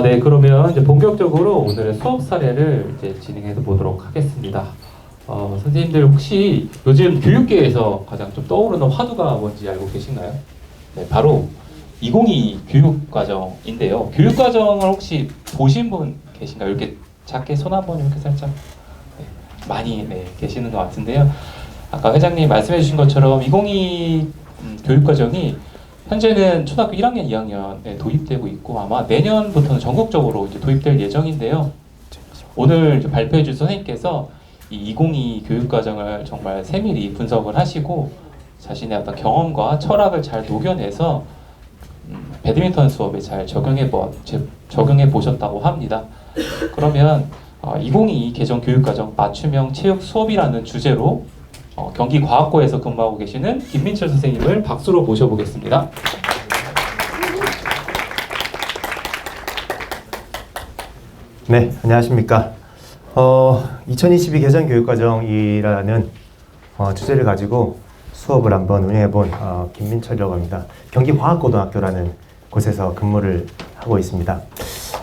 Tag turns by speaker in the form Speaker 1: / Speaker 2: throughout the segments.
Speaker 1: 네, 그러면 이제 본격적으로 오늘의 수업 사례를 이제 진행해 보도록 하겠습니다. 선생님들 혹시 요즘 교육계에서 가장 좀 떠오르는 화두가 뭔지 알고 계신가요? 네, 바로 2022 교육과정인데요. 교육과정을 혹시 보신 분 계신가요? 이렇게 작게 손 한번 이렇게 살짝 많이 계시는 것 같은데요. 아까 회장님 말씀해 주신 것처럼 2022 교육과정이 현재는 초등학교 1학년, 2학년에 도입되고 있고 아마 내년부터는 전국적으로 이제 도입될 예정인데요. 오늘 이제 발표해 줄 선생님께서 이 2022 교육과정을 정말 세밀히 분석을 하시고 자신의 어떤 경험과 철학을 잘 녹여내서 배드민턴 수업에 잘 적용해 보셨다고 합니다. 그러면 2022 개정 교육과정 맞춤형 체육 수업이라는 주제로 경기과학고에서 근무하고 계시는 김민철 선생님을 박수로 모셔보겠습니다.
Speaker 2: 네, 안녕하십니까. 2022 개정 교육과정이라는 주제를 가지고 수업을 한번 운영해본 김민철이라고 합니다. 경기과학고등학교라는 곳에서 근무를 하고 있습니다.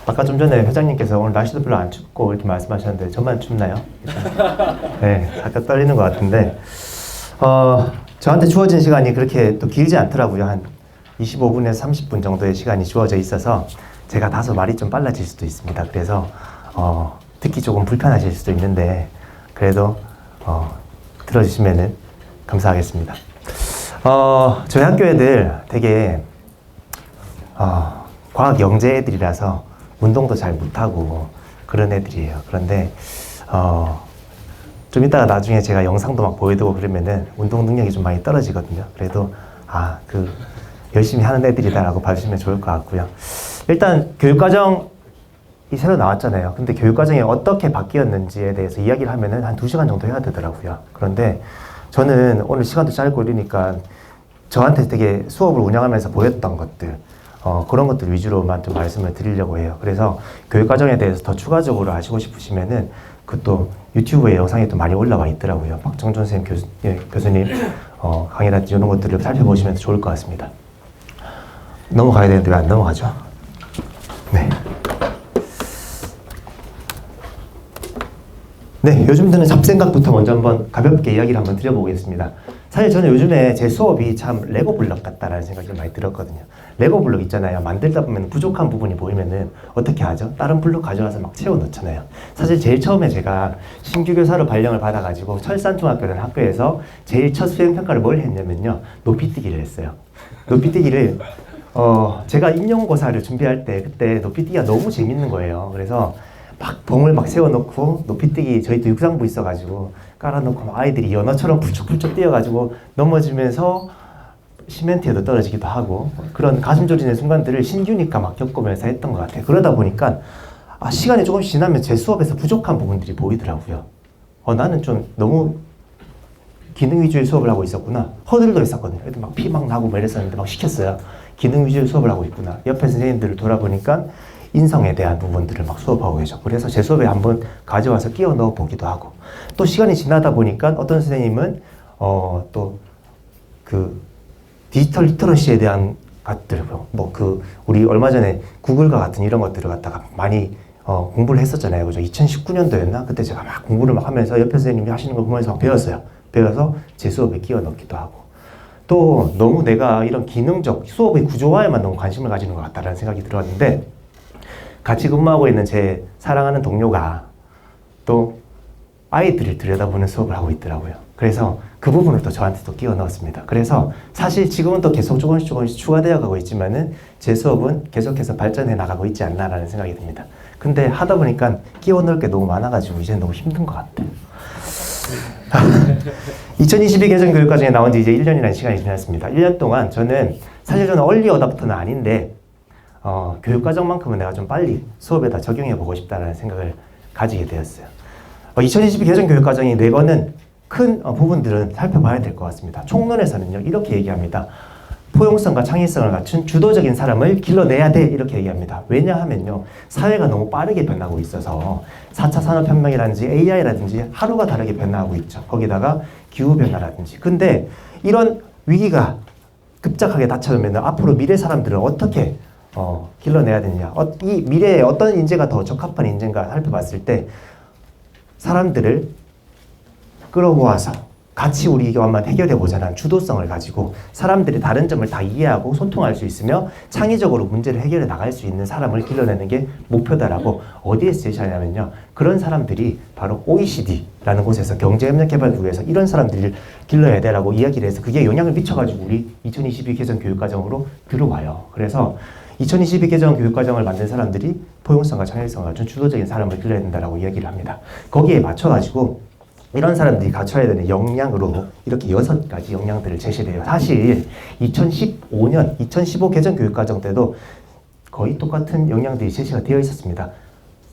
Speaker 2: 아까 좀 전에 회장님께서 오늘 날씨도 별로 안 춥고 이렇게 말씀하셨는데 저만 춥나요? 네, 살짝 떨리는 것 같은데 저한테 주어진 시간이 그렇게 또 길지 않더라고요. 한 25분에서 30분 정도의 시간이 주어져 있어서 제가 다소 말이 좀 빨라질 수도 있습니다. 그래서 듣기 조금 불편하실 수도 있는데 그래도 들어주시면 감사하겠습니다. 저희 학교 애들 되게 과학 영재 애들이라서 운동도 잘 못하고 그런 애들이에요. 그런데 좀 이따가 나중에 제가 영상도 막 보여드리고 그러면은 운동 능력이 좀 많이 떨어지거든요. 그래도 열심히 하는 애들이다라고 봐주시면 좋을 것 같고요. 일단 교육과정이 새로 나왔잖아요. 근데 교육과정이 어떻게 바뀌었는지에 대해서 이야기를 하면은 한 2시간 정도 해야 되더라고요. 그런데 저는 오늘 시간도 짧고 이러니까 저한테 되게 수업을 운영하면서 보였던 것들 그런 것들 위주로만 좀 말씀을 드리려고 해요. 그래서 교육과정에 대해서 더 추가적으로 아시고 싶으시면은 그것도 유튜브에 영상이 또 많이 올라와 있더라고요. 박정준 선생님 교수님 강의라든지 이런 것들을 살펴보시면 좋을 것 같습니다. 넘어가야 되는데 왜 안 넘어가죠? 네. 네, 요즘 드는 잡생각부터 먼저 한번 가볍게 이야기를 한번 드려보겠습니다. 사실 저는 요즘에 제 수업이 참 레고 블럭 같다라는 생각이 많이 들었거든요. 레고 블럭 있잖아요. 만들다 보면 부족한 부분이 보이면은 어떻게 하죠? 다른 블럭 가져와서 막 채워 넣잖아요. 사실 제일 처음에 제가 신규 교사로 발령을 받아가지고 철산중학교라는 학교에서 제일 첫 수행평가를 뭘 했냐면요. 높이뛰기를 했어요. 높이뛰기를 제가 임용고사를 준비할 때 그때 높이뛰기가 너무 재밌는 거예요. 그래서 막 봉을 막 세워놓고 높이뛰기 저희 또 육상부 있어가지고 깔아놓고 아이들이 연어처럼 훌쩍훌쩍 뛰어가지고 넘어지면서 시멘트에도 떨어지기도 하고 그런 가슴 졸이는 순간들을 신규니까 막 겪으면서 했던 것 같아요. 그러다 보니까 시간이 조금씩 지나면 제 수업에서 부족한 부분들이 보이더라고요. 나는 좀 너무 기능 위주의 수업을 하고 있었구나. 허들도 있었거든요. 애들 막 피 막 나고 막 이랬었는데 막 시켰어요. 기능 위주의 수업을 하고 있구나. 옆에 선생님들을 돌아보니까 인성에 대한 부분들을 막 수업하고 계셔. 그래서 제 수업에 한번 가져와서 끼워 넣어 보기도 하고 또 시간이 지나다 보니까 어떤 선생님은 또 그 디지털 리터러시에 대한 것들 우리 얼마 전에 구글과 같은 이런 것들을 갖다가 많이 공부를 했었잖아요. 그죠? 2019년도였나? 그때 제가 막 공부를 막 하면서 옆에 선생님이 하시는 걸 보면서 막 배웠어요. 배워서 제 수업에 끼워 넣기도 하고 또 너무 내가 이런 기능적 수업의 구조화에만 너무 관심을 가지는 것 같다라는 생각이 들었는데 같이 근무하고 있는 제 사랑하는 동료가 또 아이들을 들여다보는 수업을 하고 있더라고요. 그래서 그 부분을 또 저한테 또 끼워 넣었습니다. 그래서 사실 지금은 또 계속 조금씩 추가되어 가고 있지만은 제 수업은 계속해서 발전해 나가고 있지 않나라는 생각이 듭니다. 근데 하다 보니까 끼워 넣을 게 너무 많아가지고 이제 너무 힘든 것 같아요. 2022 개정 교육과정에 나온 지 이제 1년이라는 시간이 지났습니다. 1년 동안 저는 얼리 어답터는 아닌데 교육과정만큼은 내가 좀 빨리 수업에다 적용해보고 싶다는 생각을 가지게 되었어요. 2022 개정 교육과정이 내거는 큰 부분들은 살펴봐야 될 것 같습니다. 총론에서는요, 이렇게 얘기합니다. 포용성과 창의성을 갖춘 주도적인 사람을 길러내야 돼 이렇게 얘기합니다. 왜냐하면요, 사회가 너무 빠르게 변하고 있어서 4차 산업혁명이라든지 AI라든지 하루가 다르게 변화하고 있죠. 거기다가 기후변화라든지. 근데 이런 위기가 급작하게 닥쳐오면 앞으로 미래 사람들은 어떻게 길러내야 되느냐, 이 미래에 어떤 인재가 더 적합한 인재인가 살펴봤을 때 사람들을 끌어모아서 같이 우리가 한번 해결해 보자는 주도성을 가지고 사람들이 다른 점을 다 이해하고 소통할 수 있으며 창의적으로 문제를 해결해 나갈 수 있는 사람을 길러내는 게 목표다라고 어디에서 제시하냐면요, 그런 사람들이 바로 OECD라는 곳에서 경제협력개발국에서 이런 사람들을 길러야 되라고 이야기를 해서 그게 영향을 미쳐가지고 우리 2022 개정 교육과정으로 들어와요. 그래서 2022 개정 교육과정을 만든 사람들이 포용성과 창의성을 가진 주도적인 사람을 길러야 된다라고 이야기를 합니다. 거기에 맞춰가지고 이런 사람들이 갖춰야 되는 역량으로 이렇게 6가지 역량들을 제시를 해요. 사실 2015년, 2015 개정 교육과정 때도 거의 똑같은 역량들이 제시가 되어 있었습니다.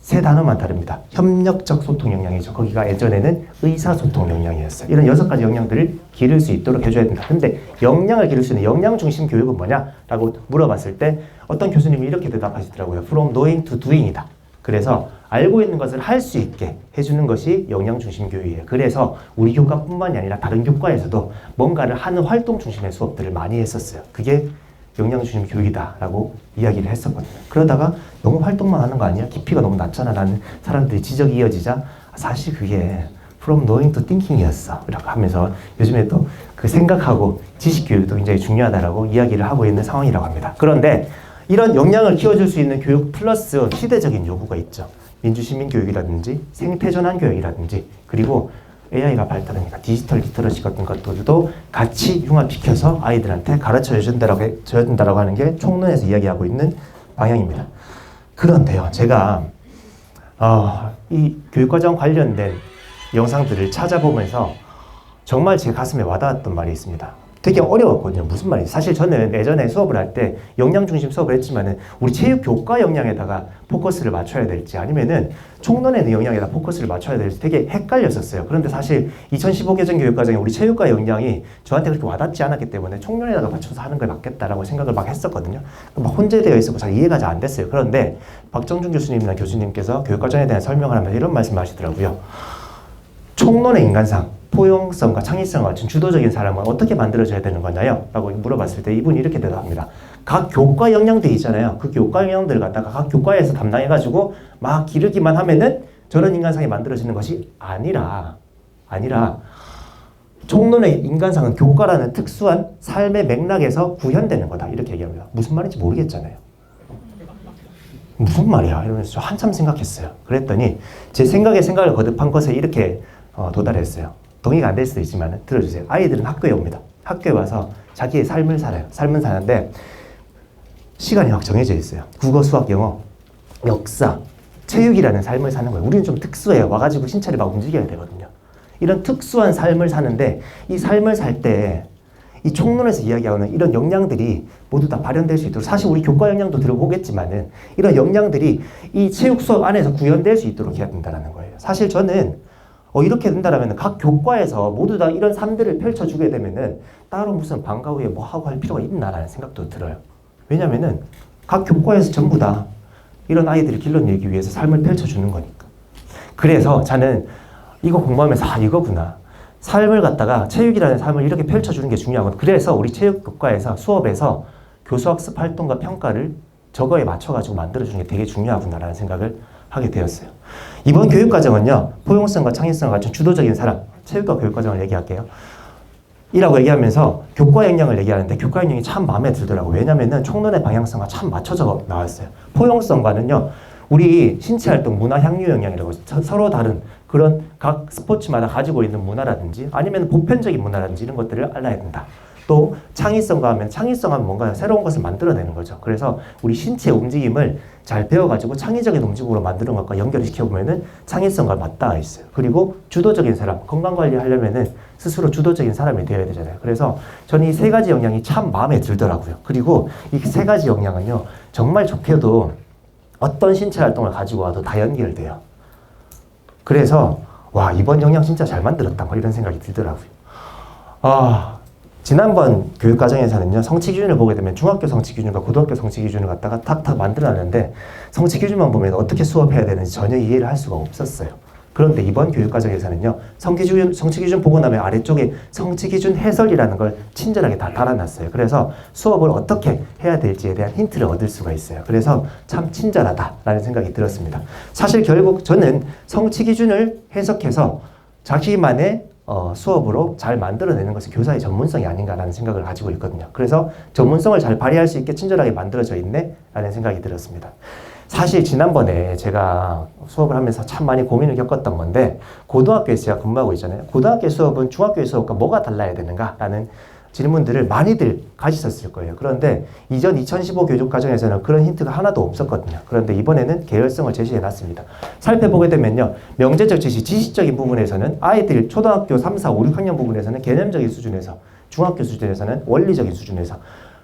Speaker 2: 세 단어만 다릅니다. 협력적 소통 역량이죠. 거기가 예전에는 의사소통 역량이었어요. 이런 6가지 역량들을 기를 수 있도록 해줘야 된다. 근데 역량을 기를 수 있는 역량 중심 교육은 뭐냐라고 물어봤을 때 어떤 교수님이 이렇게 대답하시더라고요. From knowing to doing이다. 그래서 알고 있는 것을 할 수 있게 해주는 것이 역량 중심 교육이에요. 그래서 우리 교과뿐만이 아니라 다른 교과에서도 뭔가를 하는 활동 중심의 수업들을 많이 했었어요. 그게 역량 중심 교육이다라고 이야기를 했었거든요. 그러다가 너무 활동만 하는 거 아니야? 깊이가 너무 낮잖아 라는 사람들이 지적이 이어지자 사실 그게 From knowing to thinking이었어 이렇게 하면서 요즘에 또 그 생각하고 지식 교육도 굉장히 중요하다라고 이야기를 하고 있는 상황이라고 합니다. 그런데 이런 역량을 키워줄 수 있는 교육 플러스 시대적인 요구가 있죠. 민주시민 교육이라든지 생태전환 교육이라든지 그리고 AI가 발달하니까 디지털 리터러시 같은 것들도 같이 융합시켜서 아이들한테 가르쳐 줘야 된다라고 하는 게 총론에서 이야기하고 있는 방향입니다. 그런데요, 제가 이 교육과정 관련된 영상들을 찾아보면서 정말 제 가슴에 와닿았던 말이 있습니다. 되게 어려웠거든요. 무슨 말인지. 사실 저는 예전에 수업을 할 때 역량 중심 수업을 했지만은 우리 체육 교과 역량에다가 포커스를 맞춰야 될지 아니면은 총론의 역량에다 포커스를 맞춰야 될지 되게 헷갈렸었어요. 그런데 사실 2015 개정 교육과정에 우리 체육과 역량이 저한테 그렇게 와닿지 않았기 때문에 총론에다가 맞춰서 하는 게 맞겠다라고 생각을 막 했었거든요. 막 혼재되어 있었고 잘 이해가 잘 안 됐어요. 그런데 박정준 교수님이나 교수님께서 교육과정에 대한 설명을 하면서 이런 말씀을 하시더라고요. 총론의 인간상, 포용성과 창의성을 갖춘 주도적인 사람은 어떻게 만들어져야 되는 거냐요? 라고 물어봤을 때 이분이 이렇게 대답합니다. 각 교과 역량들 있잖아요. 그 교과 역량들을 갖다가 각 교과에서 담당해가지고 막 기르기만 하면은 저런 인간상이 만들어지는 것이 아니라 총론의 인간상은 교과라는 특수한 삶의 맥락에서 구현되는 거다. 이렇게 얘기합니다. 무슨 말인지 모르겠잖아요. 무슨 말이야? 이러면서 저 한참 생각했어요. 그랬더니 제 생각을 거듭한 것에 이렇게 도달했어요. 동의가 안 될 수도 있지만 들어주세요. 아이들은 학교에 옵니다. 학교에 와서 자기의 삶을 살아요. 삶을 사는데 시간이 막 정해져 있어요. 국어, 수학, 영어, 역사, 체육이라는 삶을 사는 거예요. 우리는 좀 특수해요. 와가지고 신체를 막 움직여야 되거든요. 이런 특수한 삶을 사는데 이 삶을 살 때 이 총론에서 이야기하는 이런 역량들이 모두 다 발현될 수 있도록 사실 우리 교과 역량도 들어보겠지만은 이런 역량들이 이 체육 수업 안에서 구현될 수 있도록 해야 된다는 거예요. 사실 저는 이렇게 된다라면 각 교과에서 모두 다 이런 삶들을 펼쳐주게 되면은 따로 무슨 방과 후에 뭐 하고 할 필요가 있나라는 생각도 들어요. 왜냐면은 각 교과에서 전부 다 이런 아이들을 길러내기 위해서 삶을 펼쳐주는 거니까. 그래서 저는 이거 공부하면서 이거구나. 삶을 갖다가 체육이라는 삶을 이렇게 펼쳐주는 게 중요하거든. 그래서 우리 체육교과에서 수업에서 교수학습 활동과 평가를 저거에 맞춰가지고 만들어주는 게 되게 중요하구나라는 생각을 하게 되었어요. 이번 교육과정은요, 포용성과 창의성을 갖춘 주도적인 사람, 체육과 교육과정을 얘기할게요. 이라고 얘기하면서 교과 역량을 얘기하는데 교과 역량이 참 마음에 들더라고요. 왜냐면은 총론의 방향성과 참 맞춰져 나왔어요. 포용성과는요, 우리 신체활동 문화 향유 역량이라고 서로 다른 그런 각 스포츠마다 가지고 있는 문화라든지 아니면 보편적인 문화라든지 이런 것들을 알아야 된다. 또 창의성과 하면 창의성 하면 뭔가 새로운 것을 만들어내는 거죠. 그래서 우리 신체 움직임을 잘 배워가지고 창의적인 움직임으로 만드는 것과 연결을 시켜보면은 창의성과 맞닿아 있어요. 그리고 주도적인 사람, 건강관리 하려면은 스스로 주도적인 사람이 되어야 되잖아요. 그래서 저는 이 3가지 역량이 참 마음에 들더라고요. 그리고 이 3가지 역량은요, 정말 좋게도 어떤 신체 활동을 가지고 와도 다 연결돼요. 그래서 와, 이번 역량 진짜 잘 만들었다 뭐 이런 생각이 들더라고요. 지난번 교육과정에서는요, 성취 기준을 보게 되면 중학교 성취 기준과 고등학교 성취 기준을 갖다가 탁탁 만들어놨는데 성취 기준만 보면 어떻게 수업해야 되는지 전혀 이해를 할 수가 없었어요. 그런데 이번 교육과정에서는요, 성취기준 보고 나면 아래쪽에 성취기준 해설이라는 걸 친절하게 다 달아놨어요. 그래서 수업을 어떻게 해야 될지에 대한 힌트를 얻을 수가 있어요. 그래서 참 친절하다라는 생각이 들었습니다. 사실 결국 저는 성취기준을 해석해서 자기만의 수업으로 잘 만들어내는 것이 교사의 전문성이 아닌가라는 생각을 가지고 있거든요. 그래서 전문성을 잘 발휘할 수 있게 친절하게 만들어져 있네? 라는 생각이 들었습니다. 사실 지난번에 제가 수업을 하면서 참 많이 고민을 겪었던 건데, 고등학교에서 제가 근무하고 있잖아요. 고등학교 수업은 중학교 수업과 뭐가 달라야 되는가? 라는 질문들을 많이들 가지셨을 거예요. 그런데 이전 2015 교육과정에서는 그런 힌트가 하나도 없었거든요. 그런데 이번에는 계열성을 제시해 놨습니다. 살펴보게 되면요, 명제적 지식, 지식적인 부분에서는 아이들 초등학교 3, 4, 5, 6학년 부분에서는 개념적인 수준에서, 중학교 수준에서는 원리적인 수준에서,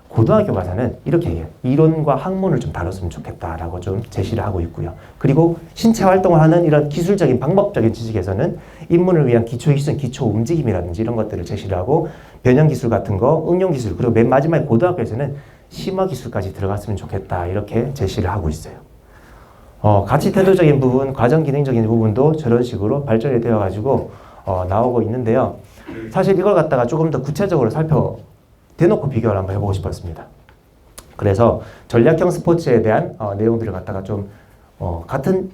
Speaker 2: 고등학교 가서는 이렇게 해요. 이론과 학문을 좀 다뤘으면 좋겠다라고 좀 제시를 하고 있고요. 그리고 신체 활동을 하는 이런 기술적인 방법적인 지식에서는 입문을 위한 기초 기술, 기초 움직임이라든지 이런 것들을 제시를 하고, 변형 기술 같은 거, 응용 기술, 그리고 맨 마지막에 고등학교에서는 심화 기술까지 들어갔으면 좋겠다, 이렇게 제시를 하고 있어요. 가치 태도적인 부분, 과정 기능적인 부분도 저런 식으로 발전이 되어가지고 나오고 있는데요. 사실 이걸 갖다가 조금 더 구체적으로 대놓고 비교를 한번 해보고 싶었습니다. 그래서 전략형 스포츠에 대한 내용들을 갖다가 좀 같은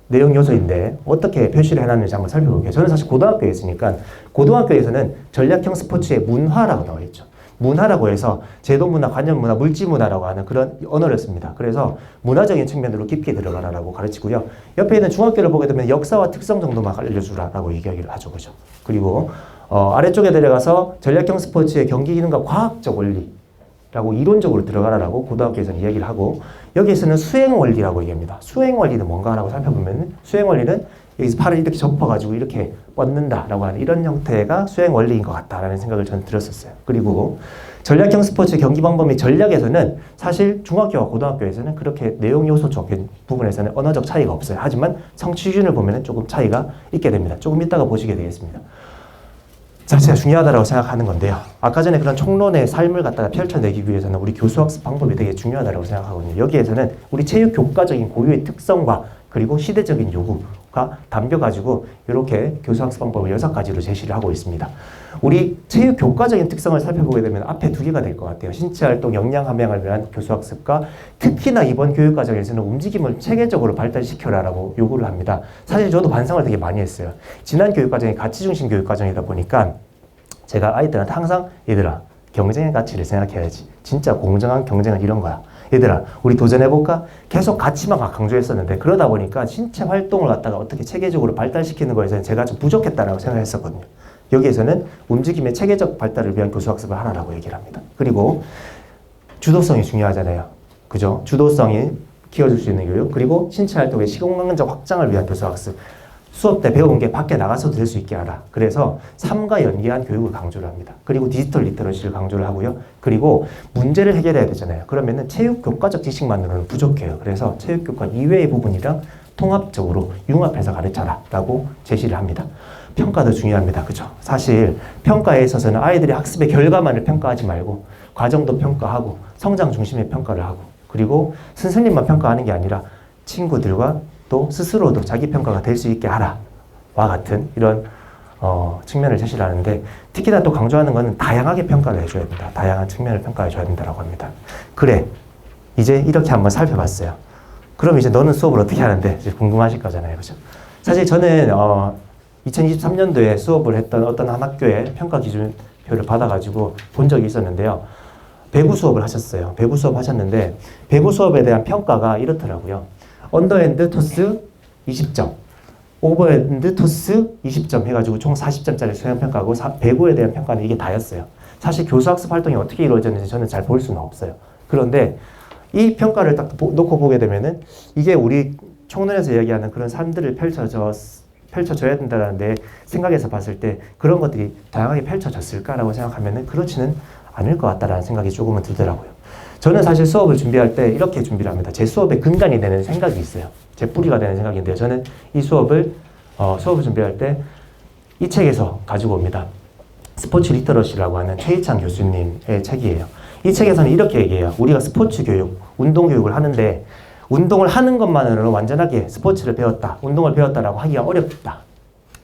Speaker 2: 내용 요소인데 어떻게 표시를 해놨는지 한번 살펴볼게요. 저는 사실 고등학교에 있으니까 고등학교에서는 전략형 스포츠의 문화라고 나와 있죠. 문화라고 해서 제도문화, 관념문화, 물질문화라고 하는 그런 언어를 씁니다. 그래서 문화적인 측면으로 깊게 들어가라라고 가르치고요. 옆에 있는 중학교를 보게 되면 역사와 특성 정도만 알려주라라고 얘기하기를 하죠. 그죠? 그리고 아래쪽에 내려가서 전략형 스포츠의 경기 기능과 과학적 원리라고 이론적으로 들어가라라고 고등학교에서는 이야기를 하고, 여기에서는 수행 원리라고 얘기합니다. 수행 원리는 뭔가라고 살펴보면, 수행 원리는 여기서 팔을 이렇게 접어가지고 이렇게 뻗는다라고 하는 이런 형태가 수행 원리인 것 같다라는 생각을 저는 들었었어요. 그리고 전략형 스포츠 경기 방법 및 전략에서는 사실 중학교와 고등학교에서는 그렇게 내용 요소적인 부분에서는 언어적 차이가 없어요. 하지만 성취 기준을 보면 조금 차이가 있게 됩니다. 조금 이따가 보시게 되겠습니다. 자체가 중요하다고 생각하는 건데요. 아까 전에 그런 총론의 삶을 갖다가 펼쳐내기 위해서는 우리 교수학습 방법이 되게 중요하다고 생각하거든요. 여기에서는 우리 체육 교과적인 고유의 특성과 그리고 시대적인 요구가 담겨가지고 이렇게 교수학습 방법을 6가지로 제시를 하고 있습니다. 우리 체육 교과적인 특성을 살펴보게 되면 앞에 2개가 될 것 같아요. 신체활동 역량 함양을 위한 교수학습과, 특히나 이번 교육과정에서는 움직임을 체계적으로 발달시켜라라고 요구를 합니다. 사실 저도 반성을 되게 많이 했어요. 지난 교육과정이 가치중심 교육과정이다 보니까 제가 아이들한테 항상, 얘들아, 경쟁의 가치를 생각해야지. 진짜 공정한 경쟁은 이런 거야. 얘들아, 우리 도전해볼까? 계속 가치만 강조했었는데, 그러다 보니까 신체 활동을 갖다가 어떻게 체계적으로 발달시키는 거에서는 제가 좀 부족했다라고 생각했었거든요. 여기에서는 움직임의 체계적 발달을 위한 교수학습을 하라라고 얘기를 합니다. 그리고 주도성이 중요하잖아요. 그죠? 주도성이 키워줄 수 있는 교육, 그리고 신체 활동의 시공간적 확장을 위한 교수학습. 수업 때 배운 게 밖에 나가서도 될 수 있게 하라. 그래서 삶과 연계한 교육을 강조를 합니다. 그리고 디지털 리터러시를 강조를 하고요. 그리고 문제를 해결해야 되잖아요. 그러면은 체육 교과적 지식만으로는 부족해요. 그래서 체육 교과 이외의 부분이랑 통합적으로 융합해서 가르쳐라 라고 제시를 합니다. 평가도 중요합니다. 그죠? 사실 평가에 있어서는 아이들의 학습의 결과만을 평가하지 말고 과정도 평가하고 성장 중심의 평가를 하고, 그리고 선생님만 평가하는 게 아니라 친구들과 또 스스로도 자기 평가가 될 수 있게 하라와 같은 이런 측면을 제시를 하는데, 특히나 또 강조하는 것은 다양하게 평가를 해줘야 된다. 다양한 측면을 평가해줘야 된다고 합니다. 그래, 이제 이렇게 한번 살펴봤어요. 그럼 이제 너는 수업을 어떻게 하는데 이제 궁금하실 거잖아요. 그죠? 사실 저는 2023년도에 수업을 했던 어떤 한 학교의 평가 기준표를 받아가지고 본 적이 있었는데요. 배구 수업을 하셨어요. 배구 수업 하셨는데 배구 수업에 대한 평가가 이렇더라고요. 언더핸드 토스 20점, 오버핸드 토스 20점 해가지고 총 40점짜리 수행평가고 배구에 대한 평가는 이게 다였어요. 사실 교수학습 활동이 어떻게 이루어졌는지 저는 잘 볼 수는 없어요. 그런데 이 평가를 딱 놓고 보게 되면은 이게 우리 총론에서 이야기하는 그런 삶들을 펼쳐져야 된다는 내 생각에서 봤을 때 그런 것들이 다양하게 펼쳐졌을까라고 생각하면은 그렇지는 않을 것 같다라는 생각이 조금은 들더라고요. 저는 사실 수업을 준비할 때 이렇게 준비를 합니다. 제 수업의 근간이 되는 생각이 있어요. 제 뿌리가 되는 생각인데요. 저는 이 수업을 준비할 때 이 책에서 가지고 옵니다. 스포츠 리터러시라고 하는 최희창 교수님의 책이에요. 이 책에서는 이렇게 얘기해요. 우리가 스포츠 교육, 운동 교육을 하는데 운동을 하는 것만으로는 완전하게 스포츠를 배웠다, 운동을 배웠다라고 하기가 어렵다.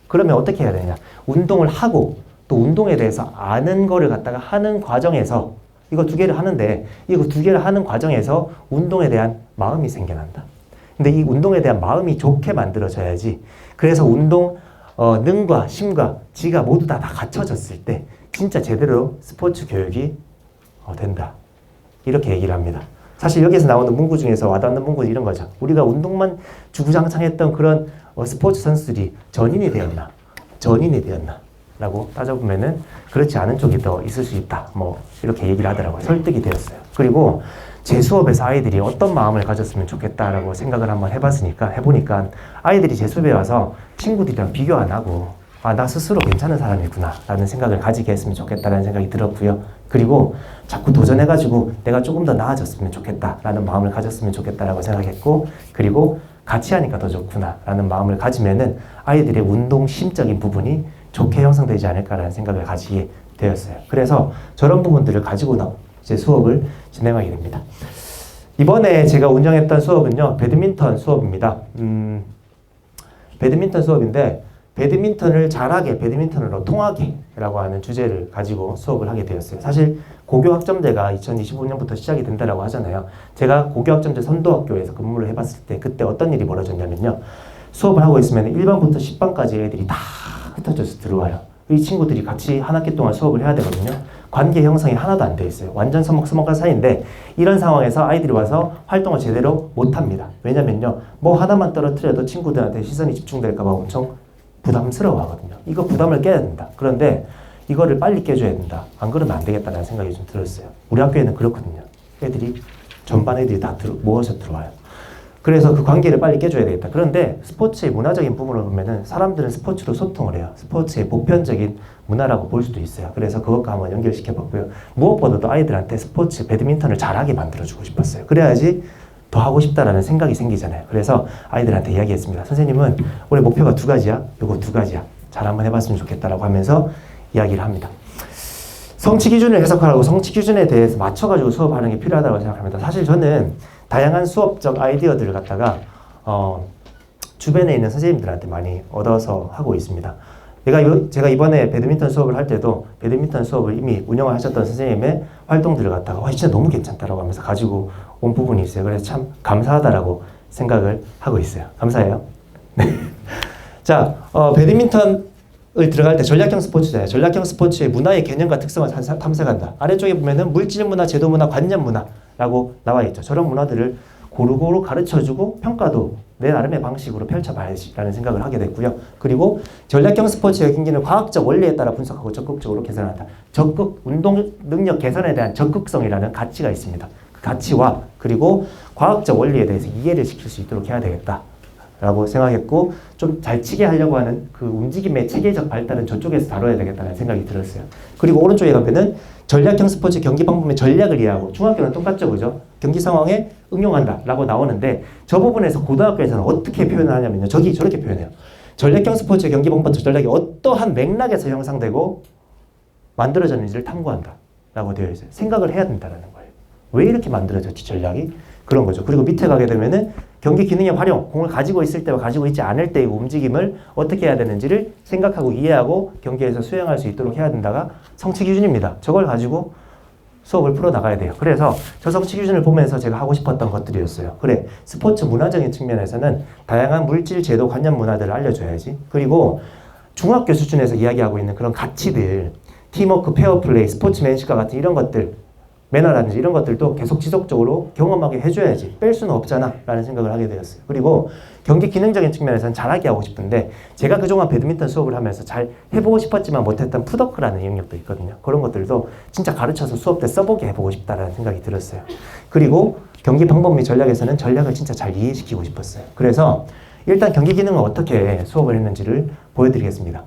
Speaker 2: 그러면 어떻게 해야 되냐? 운동을 하고 또 운동에 대해서 아는 거를 갖다가 하는 과정에서 이거 두 개를 하는데 이거 두 개를 하는 과정에서 운동에 대한 마음이 생겨난다. 근데 이 운동에 대한 마음이 좋게 만들어져야지. 그래서 운동 능과 심과 지가 모두 다 갖춰졌을 때 진짜 제대로 스포츠 교육이 된다. 이렇게 얘기를 합니다. 사실 여기서 나오는 문구 중에서 와닿는 문구는 이런 거죠. 우리가 운동만 주구장창했던 그런 스포츠 선수들이 전인이 되었나? 전인이 되었나? 라고 따져보면은 그렇지 않은 쪽이 더 있을 수 있다. 뭐 이렇게 얘기를 하더라고요. 설득이 되었어요. 그리고 제 수업에서 아이들이 어떤 마음을 가졌으면 좋겠다라고 생각을 한번 해보니까 아이들이 제 수업에 와서 친구들이랑 비교 안 하고 나 스스로 괜찮은 사람이구나 라는 생각을 가지게 했으면 좋겠다라는 생각이 들었고요. 그리고 자꾸 도전해가지고 내가 조금 더 나아졌으면 좋겠다라는 마음을 가졌으면 좋겠다라고 생각했고, 그리고 같이 하니까 더 좋구나 라는 마음을 가지면은 아이들의 운동심적인 부분이 좋게 형성되지 않을까라는 생각을 가지게 되었어요. 그래서 저런 부분들을 가지고 제 수업을 진행하게 됩니다. 이번에 제가 운영했던 수업은요, 배드민턴 수업입니다. 배드민턴 수업인데 배드민턴을 잘하게, 배드민턴으로 통하게라고 하는 주제를 가지고 수업을 하게 되었어요. 사실 고교학점제가 2025년부터 시작이 된다라고 하잖아요. 제가 고교학점제 선도학교에서 근무를 해봤을 때 그때 어떤 일이 벌어졌냐면요. 수업을 하고 있으면 1반부터 10반까지 애들이 다 흩어져서 들어와요. 이 친구들이 같이 한 학기 동안 수업을 해야 되거든요. 관계 형성이 하나도 안 돼 있어요. 완전 서먹서먹한 사이인데 이런 상황에서 아이들이 와서 활동을 제대로 못합니다. 왜냐면요. 뭐 하나만 떨어뜨려도 친구들한테 시선이 집중될까 봐 엄청 부담스러워 하거든요. 이거 부담을 깨야 된다. 그런데 이거를 빨리 깨줘야 된다. 안 그러면 안 되겠다는 생각이 좀 들었어요. 우리 학교에는 그렇거든요. 애들이 전반 애들이 다 모여서 들어와요. 그래서 그 관계를 빨리 깨줘야 되겠다. 그런데 스포츠의 문화적인 부분을 보면은 사람들은 스포츠로 소통을 해요. 스포츠의 보편적인 문화라고 볼 수도 있어요. 그래서 그것과 한번 연결시켜봤고요. 무엇보다도 아이들한테 스포츠, 배드민턴을 잘하게 만들어주고 싶었어요. 그래야지 더 하고 싶다라는 생각이 생기잖아요. 그래서 아이들한테 이야기했습니다. 선생님은 올해 목표가 2가지야. 요거 2가지야. 잘 한번 해봤으면 좋겠다라고 하면서 이야기를 합니다. 성취 기준을 해석하라고 성취 기준에 대해서 맞춰가지고 수업하는 게 필요하다고 생각합니다. 사실 저는 다양한 수업적 아이디어들을 갖다가 주변에 있는 선생님들한테 많이 얻어서 하고 있습니다. 제가 이번에 배드민턴 수업을 할 때도 배드민턴 수업을 이미 운영을 하셨던 선생님의 활동들을 갖다가 진짜 너무 괜찮다라고 하면서 가지고 온 부분이 있어요. 그래서 참 감사하다라고 생각을 하고 있어요. 감사해요. 네. 자, 배드민턴을 들어갈 때 전략형 스포츠잖아요. 전략형 스포츠의 문화의 개념과 특성을 탐색한다. 아래쪽에 보면은 물질 문화, 제도 문화, 관념 문화라고 나와 있죠. 저런 문화들을 고루고루 가르쳐주고 평가도 내 나름의 방식으로 펼쳐봐야지라는 생각을 하게 됐고요. 그리고 전략형 스포츠의 경기는 과학적 원리에 따라 분석하고 적극적으로 개선한다. 운동 능력 개선에 대한 적극성이라는 가치가 있습니다. 그 가치와 그리고 과학적 원리에 대해서 이해를 시킬 수 있도록 해야 되겠다. 라고 생각했고 좀 잘 치게 하려고 하는 그 움직임의 체계적 발달은 저쪽에서 다뤄야 되겠다는 생각이 들었어요. 그리고 오른쪽에 가면은 전략형 스포츠 경기 방법의 전략을 이해하고 중학교는 똑같죠, 그죠? 경기 상황에 응용한다 라고 나오는데 저 부분에서 고등학교에서는 어떻게 표현을 하냐면요. 저렇게 표현해요. 전략형 스포츠 경기 방법 전략이 어떠한 맥락에서 형성되고 만들어졌는지를 탐구한다 라고 되어 있어요. 생각을 해야 된다는 거예요. 왜 이렇게 만들어졌지 전략이? 그런 거죠. 그리고 밑에 가게 되면은 경기 기능의 활용, 공을 가지고 있을 때와 가지고 있지 않을 때의 움직임을 어떻게 해야 되는지를 생각하고 이해하고 경기에서 수행할 수 있도록 해야 된다가 성취 기준입니다. 저걸 가지고 수업을 풀어나가야 돼요. 그래서 저 성취 기준을 보면서 제가 하고 싶었던 것들이었어요. 그래, 스포츠 문화적인 측면에서는 다양한 물질, 제도, 관념 문화들을 알려줘야지. 그리고 중학교 수준에서 이야기하고 있는 그런 가치들, 팀워크, 페어플레이, 스포츠맨십과 같은 이런 것들, 매너라든지 이런 것들도 계속 지속적으로 경험하게 해줘야지. 뺄 수는 없잖아 라는 생각을 하게 되었어요. 그리고 경기 기능적인 측면에서는 잘하게 하고 싶은데 제가 그동안 배드민턴 수업을 하면서 잘 해보고 싶었지만 못했던 풋워크라는 영역도 있거든요. 그런 것들도 진짜 가르쳐서 수업 때 써보게 해보고 싶다라는 생각이 들었어요. 그리고 경기 방법 및 전략에서는 전략을 진짜 잘 이해시키고 싶었어요. 그래서 일단 경기 기능을 어떻게 수업을 했는지를 보여드리겠습니다.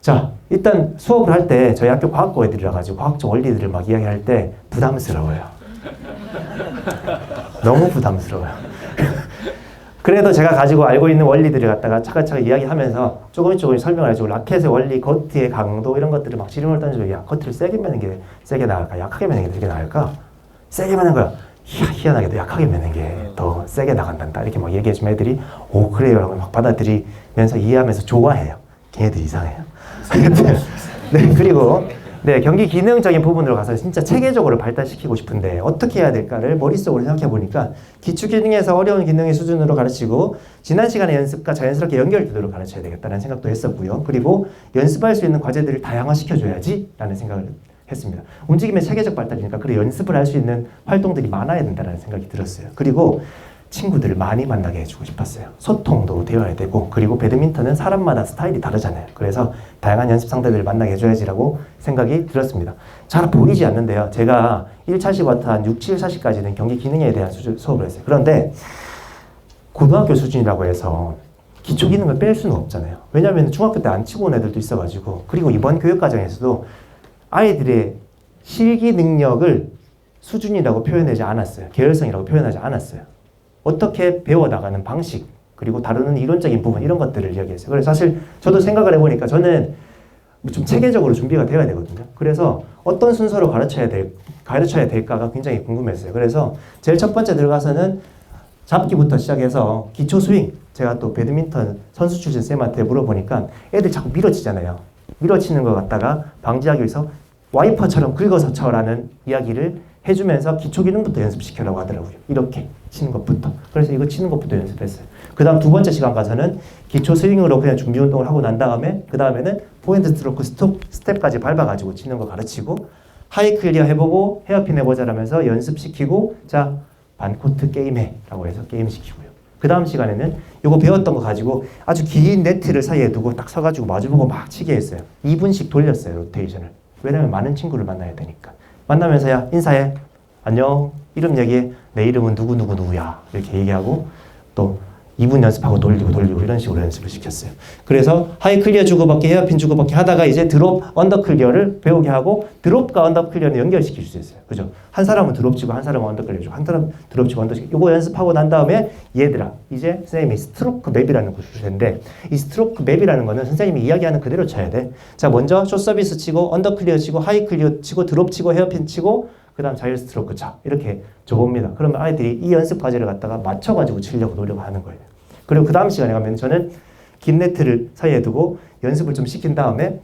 Speaker 2: 자, 일단 수업을 할 때 저희 학교 과학고 애들이라 가지고 과학적 원리들을 막 이야기할 때 부담스러워요. 너무 부담스러워요. 그래도 제가 가지고 알고 있는 원리들을 갖다가 차근차근 이야기하면서 조금씩 설명을 해주고 라켓의 원리, 거트의 강도 이런 것들을 막 질문을 던지고 야, 거트를 세게 매는 게 세게 나을까? 약하게 매는 게 되게 나을까? 세게 매는 거야. 희한하게도 약하게 매는 게 더 세게 나간단다 이렇게 막 얘기해주면 애들이 오 그래요 라고 막 받아들이면서 이해하면서 좋아해요. 걔네들 이상해요. 네, 그리고 네, 경기 기능적인 부분으로 가서 진짜 체계적으로 발달시키고 싶은데 어떻게 해야 될까를 머릿속으로 생각해 보니까 기초 기능에서 어려운 기능의 수준으로 가르치고 지난 시간의 연습과 자연스럽게 연결되도록 가르쳐야 되겠다는 생각도 했었고요. 그리고 연습할 수 있는 과제들을 다양화시켜줘야지 라는 생각을 했습니다. 움직임의 체계적 발달이니까 그래 연습을 할 수 있는 활동들이 많아야 된다는 생각이 들었어요. 그리고 친구들을 많이 만나게 해주고 싶었어요. 소통도 되어야 되고 그리고 배드민턴은 사람마다 스타일이 다르잖아요. 그래서 다양한 연습 상대들을 만나게 해줘야지라고 생각이 들었습니다. 잘 보이지 않는데요. 제가 1차 시부터 한 6, 7차시까지는 경기 기능에 대한 수업을 했어요. 그런데 고등학교 수준이라고 해서 기초 기능을 뺄 수는 없잖아요. 왜냐하면 중학교 때 안 치고 온 애들도 있어가지고 그리고 이번 교육과정에서도 아이들의 실기 능력을 수준이라고 표현하지 않았어요. 계열성이라고 표현하지 않았어요. 어떻게 배워나가는 방식 그리고 다루는 이론적인 부분 이런 것들을 이야기했어요. 그래서 사실 저도 생각을 해보니까 저는 좀 체계적으로 준비가 되어야 되거든요. 그래서 어떤 순서로 가르쳐야 될까가 굉장히 궁금했어요. 그래서 제일 첫 번째 들어가서는 잡기부터 시작해서 기초 스윙 제가 또 배드민턴 선수 출신 쌤한테 물어보니까 애들 자꾸 밀어치잖아요. 밀어치는 것 같다가 방지하기 위해서 와이퍼처럼 긁어서 쳐라는 이야기를 해주면서 기초 기능부터 연습시키라고 하더라고요. 이렇게 치는 것부터. 그래서 이거 치는 것부터 연습했어요. 그 다음 두 번째 시간 가서는 기초 스윙으로 그냥 준비 운동을 하고 난 다음에 그 다음에는 포인트 스트로크 스텝까지 밟아가지고 치는 거 가르치고 하이 클리어 해보고 헤어핀 해보자라면서 연습시키고 자 반코트 게임해 라고 해서 게임 시키고요. 그 다음 시간에는 요거 배웠던 거 가지고 아주 긴 네트를 사이에 두고 딱 서가지고 마주보고 막 치게 했어요. 2분씩 돌렸어요. 로테이션을. 왜냐면 많은 친구를 만나야 되니까. 만나면서 야 인사해. 안녕. 이름 얘기해. 내 이름은 누구누구누구야. 이렇게 얘기하고 또 2분 연습하고 돌리고 이런 식으로 연습을 시켰어요. 그래서 하이 클리어 주고받기 헤어핀 주고받기 하다가 이제 드롭 언더 클리어를 배우게 하고 드롭과 언더 클리어는 연결시킬 수 있어요. 그죠? 한 사람은 드롭 치고 한 사람은 언더 클리어 주고 한 사람은 드롭 치고 언더 치고 이거 연습하고 난 다음에 얘들아 이제 선생님이 스트로크 맵이라는 걸 줄 텐데 이 스트로크 맵이라는 거는 선생님이 이야기하는 그대로 쳐야 돼. 자 먼저 숏 서비스 치고 언더 클리어 치고 하이 클리어 치고 드롭 치고 헤어핀 치고 그 다음 자율 스트로크 차 이렇게 줘봅니다. 그러면 아이들이 이 연습 과제를 갖다가 맞춰가지고 치려고 노력하는 거예요. 그리고 그 다음 시간에 가면 저는 긴 네트를 사이에 두고 연습을 좀 시킨 다음에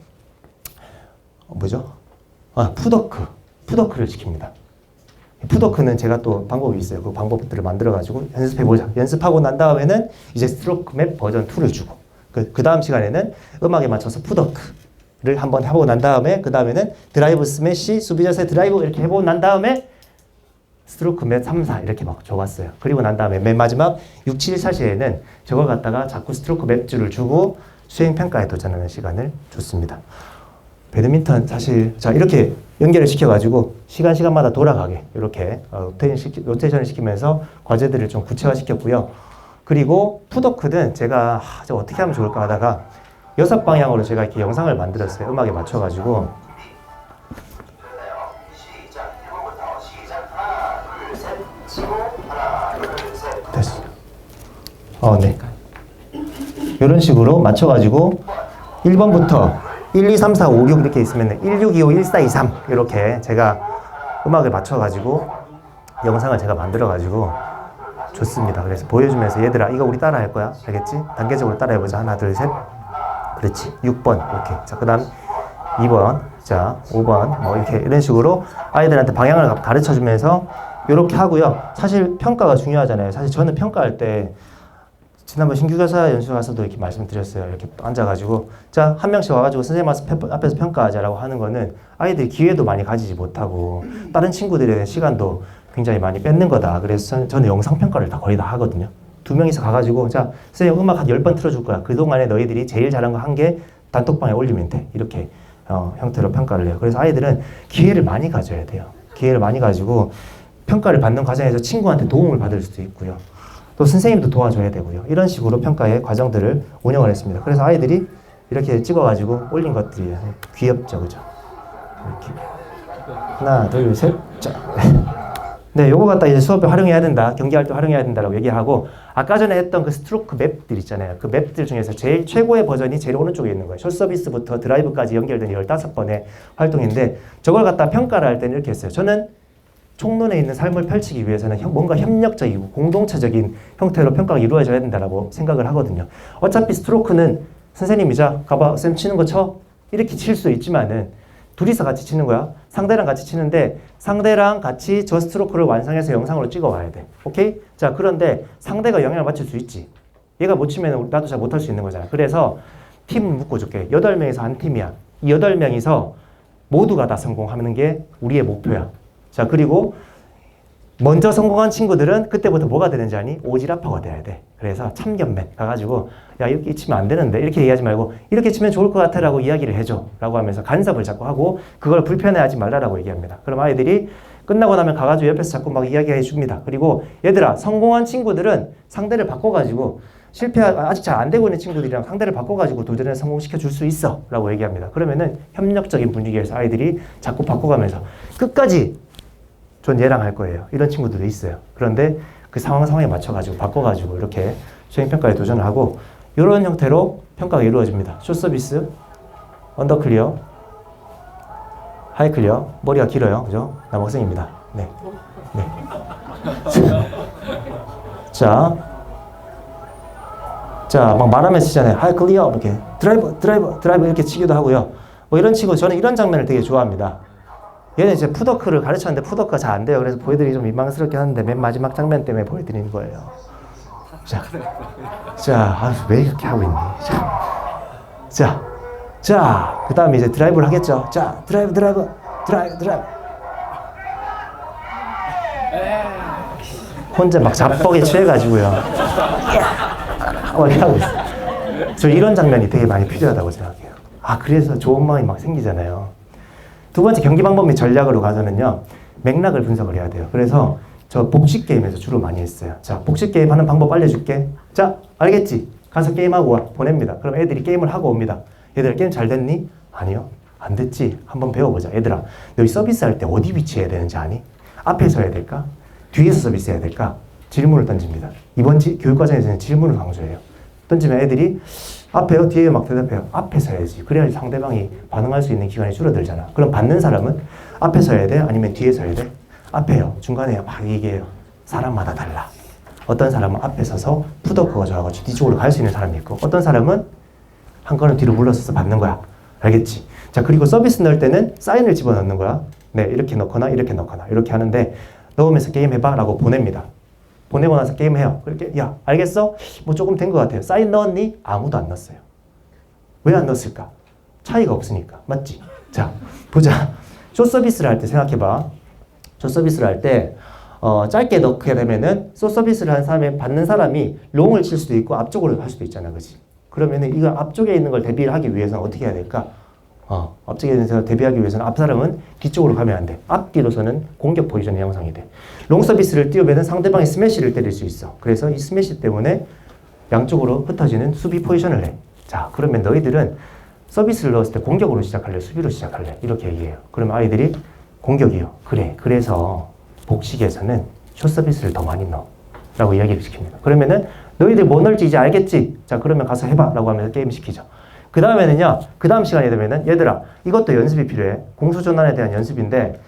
Speaker 2: 푸더크를 시킵니다. 푸더크는 제가 또 방법이 있어요. 그 방법들을 만들어가지고 연습해보자. 연습하고 난 다음에는 이제 스트로크 맵 버전 2를 주고 그 다음 시간에는 음악에 맞춰서 푸더크를 한번 해보고 난 다음에 그 다음에는 드라이브 스매시, 수비 자세 드라이브 이렇게 해보고 난 다음에 스트로크 맵 3, 4 이렇게 막 줘봤어요. 그리고 난 다음에 맨 마지막 6, 7, 4시에는 저걸 갖다가 자꾸 스트로크 맵줄을 주고 수행 평가에 도전하는 시간을 줬습니다. 배드민턴 사실 자 이렇게 연결을 시켜가지고 시간마다 돌아가게 이렇게 로테이션을 시키면서 과제들을 좀 구체화시켰고요. 그리고 푸더크는 제가 어떻게 하면 좋을까 하다가 6방향으로 제가 이렇게 영상을 만들었어요. 음악에 맞춰가지고 네. 이런 식으로 맞춰가지고 1번부터 1, 2, 3, 4, 5, 6 이렇게 있으면 1, 6, 2, 5, 1, 4, 2, 3 이렇게 제가 음악을 맞춰가지고 영상을 제가 만들어가지고 줬습니다. 그래서 보여주면서 얘들아 이거 우리 따라 할 거야. 알겠지? 단계적으로 따라 해보자. 하나, 둘, 셋. 그렇지. 6번 이렇게. 자, 그 다음 2번. 자, 5번. 뭐 이렇게 이런 식으로 아이들한테 방향을 가르쳐주면서 이렇게 하고요. 사실 평가가 중요하잖아요. 사실 저는 평가할 때 지난번 신규교사 연수 가서도 이렇게 말씀드렸어요. 이렇게 앉아가지고 자, 한 명씩 와가지고 선생님 앞에서 평가하자라고 하는 거는 아이들이 기회도 많이 가지지 못하고 다른 친구들에 대한 시간도 굉장히 많이 뺏는 거다. 그래서 저는 영상 평가를 거의 다 하거든요. 2명이서 가가지고 자, 선생님 음악 한 10번 틀어줄 거야. 그동안에 너희들이 제일 잘한 거 한 개 단톡방에 올리면 돼. 이렇게 형태로 평가를 해요. 그래서 아이들은 기회를 많이 가져야 돼요. 기회를 많이 가지고 평가를 받는 과정에서 친구한테 도움을 받을 수도 있고요. 또 선생님도 도와줘야 되고요. 이런 식으로 평가의 과정들을 운영을 했습니다. 그래서 아이들이 이렇게 찍어가지고 올린 것들이 귀엽죠, 그죠? 이렇게 하나, 둘, 셋, 자. 네, 요거 갖다 이제 수업에 활용해야 된다, 경기할 때 활용해야 된다라고 얘기하고 아까 전에 했던 그 스트로크 맵들 있잖아요. 그 맵들 중에서 제일 최고의 버전이 제일 오른쪽에 있는 거예요. 숏 서비스부터 드라이브까지 연결된 15번의 활동인데 저걸 갖다 평가를 할 때는 이렇게 했어요. 저는 총론에 있는 삶을 펼치기 위해서는 뭔가 협력적이고 공동체적인 형태로 평가가 이루어져야 된다고 생각을 하거든요. 어차피 스트로크는 선생님이자 가봐 쌤 치는 거 쳐 이렇게 칠 수 있지만은 둘이서 같이 치는 거야. 상대랑 같이 치는데 상대랑 같이 저 스트로크를 완성해서 영상으로 찍어 와야 돼. 오케이? 자, 그런데 상대가 영향을 맞출 수 있지. 얘가 못 치면 나도 잘 못할 수 있는 거잖아. 그래서 팀 묶어줄게. 8명이서 한 팀이야. 이 8명이서 모두가 다 성공하는 게 우리의 목표야. 자, 그리고 먼저 성공한 친구들은 그때부터 뭐가 되는지 아니? 오지랖파가 돼야 돼. 그래서 참견맨 가가지고 야 이렇게 치면 안 되는데 이렇게 얘기하지 말고 이렇게 치면 좋을 것 같아 라고 이야기를 해줘 라고 하면서 간섭을 자꾸 하고 그걸 불편해하지 말라라고 얘기합니다. 그럼 아이들이 끝나고 나면 가가지고 옆에서 자꾸 막 이야기해 줍니다. 그리고 얘들아 성공한 친구들은 상대를 바꿔가지고 아직 잘 안 되고 있는 친구들이랑 상대를 바꿔가지고 도전을 성공시켜 줄 수 있어 라고 얘기합니다. 그러면은 협력적인 분위기에서 아이들이 자꾸 바꿔가면서 끝까지 전 얘랑 할 거예요. 이런 친구들도 있어요. 그런데 그 상황에 맞춰가지고 바꿔가지고 이렇게 수행평가에 도전을 하고 이런 형태로 평가가 이루어집니다. 숏 서비스, 언더 클리어, 하이 클리어, 머리가 길어요. 그죠? 남학생입니다. 네. 네. 자, 막 말하면서 치잖아요. 하이 클리어, 이렇게 드라이브 이렇게 치기도 하고요. 뭐 이런 치고 저는 이런 장면을 되게 좋아합니다. 얘는 이제 푸더크를 가르쳤는데 푸더크가 잘 안 돼요. 그래서 보여드리기 좀 민망스럽긴 하는데 맨 마지막 장면 때문에 보여드리는 거예요. 왜 이렇게 하고 있니? 그 다음에 이제 드라이브를 하겠죠. 자, 드라이브. 혼자 막 자뻑에 취해가지고요. 이렇게 하고 있어요. 저 이런 장면이 되게 많이 필요하다고 생각해요. 그래서 좋은 마음이 막 생기잖아요. 두 번째 경기 방법 및 전략으로 가서는요. 맥락을 분석을 해야 돼요. 그래서 저 복식 게임에서 주로 많이 했어요. 자, 복식 게임 하는 방법 알려줄게. 자, 알겠지? 가서 게임하고 와. 보냅니다. 그럼 애들이 게임을 하고 옵니다. 얘들아 게임 잘 됐니? 아니요. 안 됐지? 한번 배워보자. 얘들아 너희 서비스 할 때 어디 위치해야 되는지 아니? 앞에서 해야 될까? 뒤에서 서비스 해야 될까? 질문을 던집니다. 이번 교육과정에서는 질문을 강조해요. 던지면 애들이 앞에요? 뒤에요? 막 대답해요. 앞에서 해야지. 그래야 상대방이 반응할 수 있는 기간이 줄어들잖아. 그럼 받는 사람은 앞에서 해야 돼? 아니면 뒤에서 해야 돼? 앞에요. 중간에 막 얘기해요. 사람마다 달라. 어떤 사람은 앞에 서서 푸더크가 좋아가지고 뒤쪽으로 갈 수 있는 사람이 있고 어떤 사람은 한 걸음 뒤로 물러서서 받는 거야. 알겠지? 자, 그리고 서비스 넣을 때는 사인을 집어넣는 거야. 네, 이렇게 넣거나 이렇게 넣거나 이렇게 하는데 넣으면서 게임해봐 라고 보냅니다. 보내고 나서 게임해요. 그렇게 야 알겠어? 뭐 조금 된 것 같아요. 사인 넣었니? 아무도 안 넣었어요. 왜 안 넣었을까? 차이가 없으니까. 맞지? 자, 보자. 숏 서비스를 할 때 생각해봐. 숏 서비스를 할 때 짧게 넣게 되면은 숏 서비스를 한 사람이 받는 사람이 롱을 칠 수도 있고 앞쪽으로 할 수도 있잖아. 그치? 그러면은 이거 앞쪽에 있는 걸 대비를 하기 위해서는 어떻게 해야 될까? 앞쪽에 있는 걸 대비하기 위해서는 앞 사람은 뒤쪽으로 가면 안 돼. 앞뒤로서는 공격 포지션의 형성이 돼. 롱 서비스를 띄우면 상대방이 스매시를 때릴 수 있어. 그래서 이 스매시 때문에 양쪽으로 흩어지는 수비 포지션을 해. 자, 그러면 너희들은 서비스를 넣었을 때 공격으로 시작할래? 수비로 시작할래? 이렇게 얘기해요. 그러면 아이들이 공격이요. 그래. 그래서 복식에서는 숏 서비스를 더 많이 넣어. 라고 이야기를 시킵니다. 그러면은 너희들 뭐 넣을지 이제 알겠지? 자, 그러면 가서 해봐. 라고 하면서 게임 시키죠. 그 다음에는요. 그 다음 시간이 되면은 얘들아 이것도 연습이 필요해. 공수전환에 대한 연습인데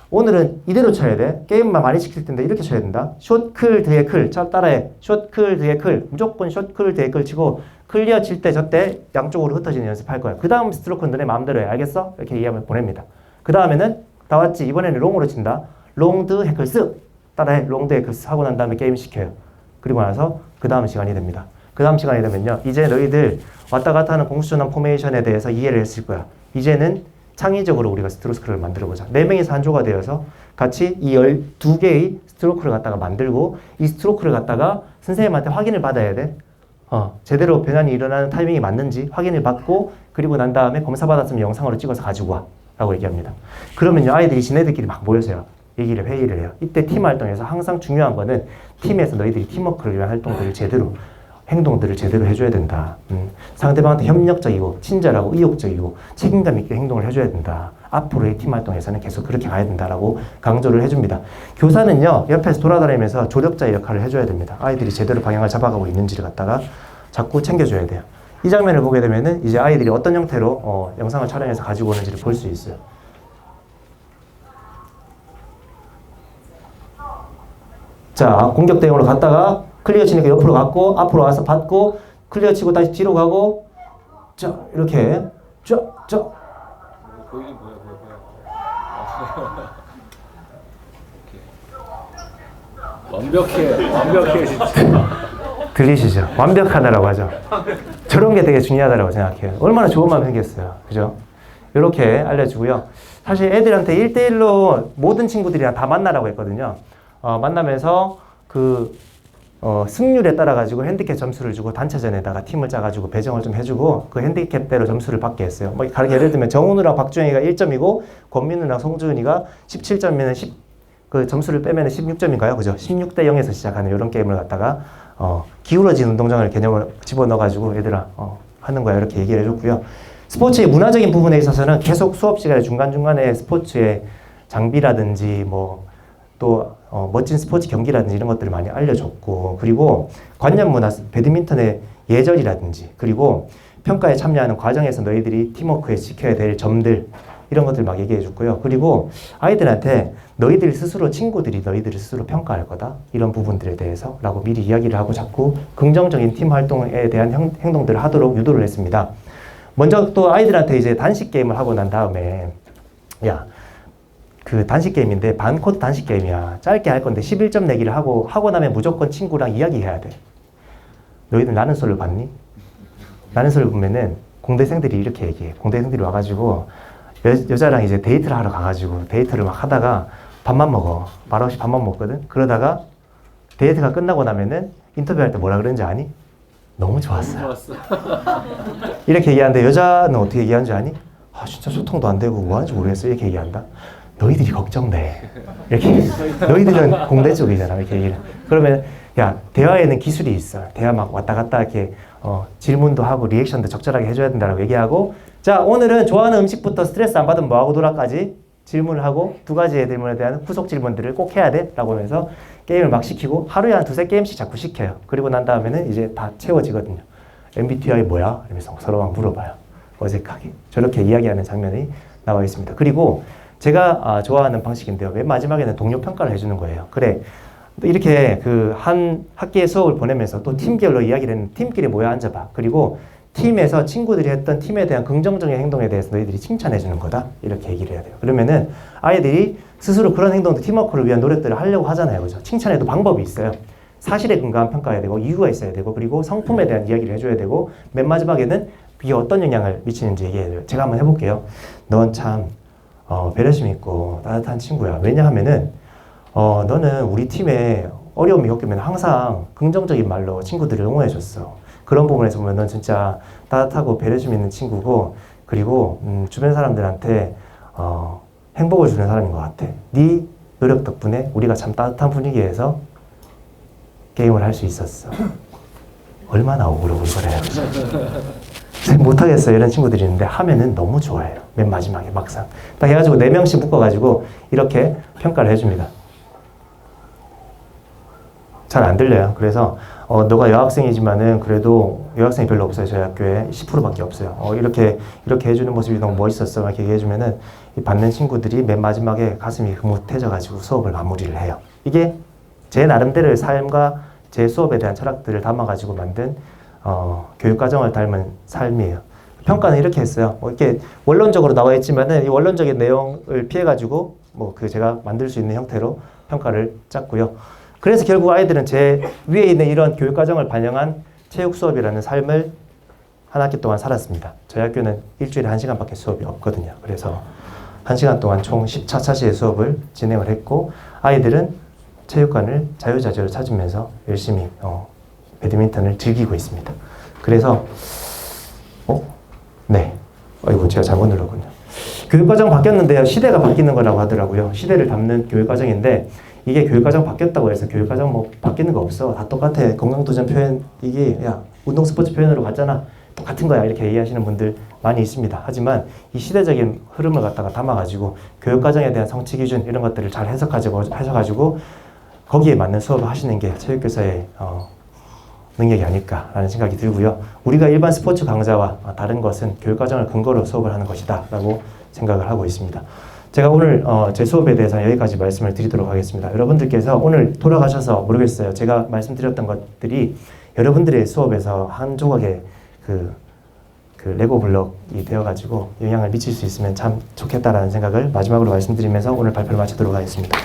Speaker 2: 오늘은 이대로 쳐야 돼. 게임만 많이 시킬 텐데 이렇게 쳐야 된다. 숏, 클, 드에 클. 따라해. 숏, 클, 드에 클. 무조건 숏, 클, 드에 클 치고 클리어 칠 때 저때 양쪽으로 흩어지는 연습할 거야. 그 다음 스트로크는 너네 마음대로 해. 알겠어? 이렇게 얘기하면 보냅니다. 그 다음에는 다 왔지? 이번에는 롱으로 친다. 롱드 해클스. 따라해. 롱드 해클스 하고 난 다음에 게임 시켜요. 그리고 나서 그 다음 시간이 됩니다. 그 다음 시간이 되면요. 이제 너희들 왔다 갔다 하는 공수전환 포메이션에 대해서 이해를 했을 거야. 이제는 창의적으로 우리가 스트로크를 만들어보자. 4명이서 한 조가 되어서 같이 이 12개의 스트로크를 갖다가 만들고 이 스트로크를 갖다가 선생님한테 확인을 받아야 돼. 제대로 변환이 일어나는 타이밍이 맞는지 확인을 받고 그리고 난 다음에 검사받았으면 영상으로 찍어서 가지고 와. 라고 얘기합니다. 그러면요. 아이들이 지네들끼리 막 모여서요. 회의를 해요. 이때 팀 활동에서 항상 중요한 거는 팀에서 너희들이 팀워크를 위한 활동들을 제대로 행동들을 제대로 해줘야 된다. 상대방한테 협력적이고 친절하고 의욕적이고 책임감 있게 행동을 해줘야 된다. 앞으로의 팀 활동에서는 계속 그렇게 가야 된다라고 강조를 해줍니다. 교사는요. 옆에서 돌아다니면서 조력자의 역할을 해줘야 됩니다. 아이들이 제대로 방향을 잡아가고 있는지를 갖다가 자꾸 챙겨줘야 돼요. 이 장면을 보게 되면은 이제 아이들이 어떤 형태로 영상을 촬영해서 가지고 오는지를 볼 수 있어요. 자, 공격 대응으로 갔다가 클리어 치니까 옆으로 갔고 앞으로 와서 받고 클리어 치고 다시 뒤로 가고 자, 이렇게 쫙쫙
Speaker 3: 보이긴 보여. 완벽해 진짜.
Speaker 2: 들리시죠? 완벽하다라고 하죠. 저런 게 되게 중요하다고 생각해요. 얼마나 좋은 마음이 생겼어요. 그죠? 이렇게 알려주고요. 사실 애들한테 1대1로 모든 친구들이랑 다 만나라고 했거든요. 만나면서 승률에 따라 가지고 핸디캡 점수를 주고 단체전에다가 팀을 짜가지고 배정을 좀 해주고 그 핸디캡대로 점수를 받게 했어요. 뭐 예를 들면 정훈우랑 박주영이가 1점이고 권민우랑 송주은이가 17점이면 그 점수를 빼면 16점인가요? 그죠? 16대 0에서 시작하는 이런 게임을 갖다가 기울어진 운동장을 개념을 집어넣어가지고 얘들아 하는 거야 이렇게 얘기를 해줬고요. 스포츠의 문화적인 부분에 있어서는 계속 수업 시간에 중간중간에 스포츠의 장비라든지 뭐 또 멋진 스포츠 경기라든지 이런 것들을 많이 알려줬고 그리고 관념 문화, 배드민턴의 예절이라든지 그리고 평가에 참여하는 과정에서 너희들이 팀워크에 지켜야 될 점들 이런 것들 막 얘기해 줬고요. 그리고 아이들한테 너희들 스스로 친구들이 너희들을 스스로 평가할 거다. 이런 부분들에 대해서 라고 미리 이야기를 하고 자꾸 긍정적인 팀 활동에 대한 행동들을 하도록 유도를 했습니다. 먼저 또 아이들한테 이제 단식 게임을 하고 난 다음에 야, 그 단식 게임인데 반코트 단식 게임이야. 짧게 할 건데 11점 내기를 하고 나면 무조건 친구랑 이야기해야 돼. 너희들 나는 솔을 봤니? 나는 솔을 보면은 공대생들이 이렇게 얘기해. 공대생들이 와가지고 여자랑 이제 데이트를 하러 가가지고 데이트를 막 하다가 밥만 먹어. 말없이 밥만 먹거든. 그러다가 데이트가 끝나고 나면은 인터뷰할 때 뭐라 그러는지 아니? 너무 좋았어요. 이렇게 얘기하는데 여자는 어떻게 얘기하는 줄 아니? 아 진짜 소통도 안 되고 뭐 하는지 모르겠어. 이렇게 얘기한다. 너희들이 걱정돼. 이렇게 너희들은 공대 쪽이잖아. 이렇게 얘기를. 그러면 야 대화에는 기술이 있어. 대화 막 왔다 갔다 이렇게 질문도 하고 리액션도 적절하게 해줘야 된다고 얘기하고 자 오늘은 좋아하는 음식부터 스트레스 안 받으면 뭐하고 놀아까지 질문을 하고 두 가지의 질문에 대한 후속 질문들을 꼭 해야 돼 라고 하면서 게임을 막 시키고 하루에 한 2-3게임씩 자꾸 시켜요. 그리고 난 다음에는 이제 다 채워지거든요. MBTI 뭐야? 이러면서 서로 막 물어봐요. 어색하게. 저렇게 이야기하는 장면이 나와 있습니다. 그리고 제가 좋아하는 방식인데요. 맨 마지막에는 동료 평가를 해주는 거예요. 그래. 이렇게 그 한 학기의 수업을 보내면서 또 팀별로 이야기를 했는데 팀끼리 모여 앉아봐. 그리고 팀에서 친구들이 했던 팀에 대한 긍정적인 행동에 대해서 너희들이 칭찬해 주는 거다. 이렇게 얘기를 해야 돼요. 그러면은 아이들이 스스로 그런 행동도 팀워크를 위한 노력들을 하려고 하잖아요. 그죠? 칭찬에도 방법이 있어요. 사실에 근거한 평가해야 되고 이유가 있어야 되고 그리고 성품에 대한 이야기를 해줘야 되고 맨 마지막에는 이게 어떤 영향을 미치는지 얘기해야 돼요. 제가 한번 해볼게요. 넌 참 배려심 있고 따뜻한 친구야. 왜냐하면은 너는 우리 팀에 어려움이 겪으면 항상 긍정적인 말로 친구들을 응원해줬어. 그런 부분에서 보면 넌 진짜 따뜻하고 배려심 있는 친구고 그리고 주변 사람들한테 행복을 주는 사람인 것 같아. 네 노력 덕분에 우리가 참 따뜻한 분위기에서 게임을 할 수 있었어. 얼마나 억울하고 그래. 못하겠어요. 이런 친구들이 있는데 하면은 너무 좋아해요. 맨 마지막에 막상. 딱 해가지고 4명씩 묶어가지고 이렇게 평가를 해줍니다. 잘 안 들려요. 그래서 너가 여학생이지만은 그래도 여학생이 별로 없어요. 저희 학교에 10%밖에 없어요. 이렇게 해주는 모습이 너무 멋있었어. 이렇게 얘기해주면은 받는 친구들이 맨 마지막에 가슴이 흐뭇해져가지고 수업을 마무리를 해요. 이게 제 나름대로의 삶과 제 수업에 대한 철학들을 담아가지고 만든 교육과정을 닮은 삶이에요. 평가는 이렇게 했어요. 이렇게 원론적으로 나와 있지만은 이 원론적인 내용을 피해가지고 제가 만들 수 있는 형태로 평가를 짰고요. 그래서 결국 아이들은 제 위에 있는 이런 교육과정을 반영한 체육 수업이라는 삶을 한 학기 동안 살았습니다. 저희 학교는 일주일에 1시간밖에 수업이 없거든요. 그래서 1시간 동안 총 14차시의 수업을 진행을 했고 아이들은 체육관을 자유자재로 찾으면서 열심히 배드민턴을 즐기고 있습니다. 그래서 네. 이거 제가 잘못 눌렀군요. 교육과정 바뀌었는데요. 시대가 바뀌는 거라고 하더라고요. 시대를 담는 교육과정인데 이게 교육과정 바뀌었다고 해서 교육과정 바뀌는 거 없어. 다 똑같아. 건강도전 표현 이게 운동 스포츠 표현으로 갔잖아. 똑같은 거야. 이렇게 얘기하시는 분들 많이 있습니다. 하지만 이 흐름을 갖다가 담아가지고 교육과정에 대한 성취 기준 이런 것들을 잘 해석하셔가지고 거기에 맞는 수업을 하시는 게 체육교사의 능력이 아닐까라는 생각이 들고요. 우리가 일반 스포츠 강좌와 다른 것은 교육과정을 근거로 수업을 하는 것이다 라고 생각을 하고 있습니다. 제가 오늘 제 수업에 대해서 여기까지 말씀을 드리도록 하겠습니다. 여러분들께서 오늘 돌아가셔서 모르겠어요. 제가 말씀드렸던 것들이 여러분들의 수업에서 한 조각의 그 레고 블럭이 되어가지고 영향을 미칠 수 있으면 참 좋겠다라는 생각을 마지막으로 말씀드리면서 오늘 발표를 마치도록 하겠습니다.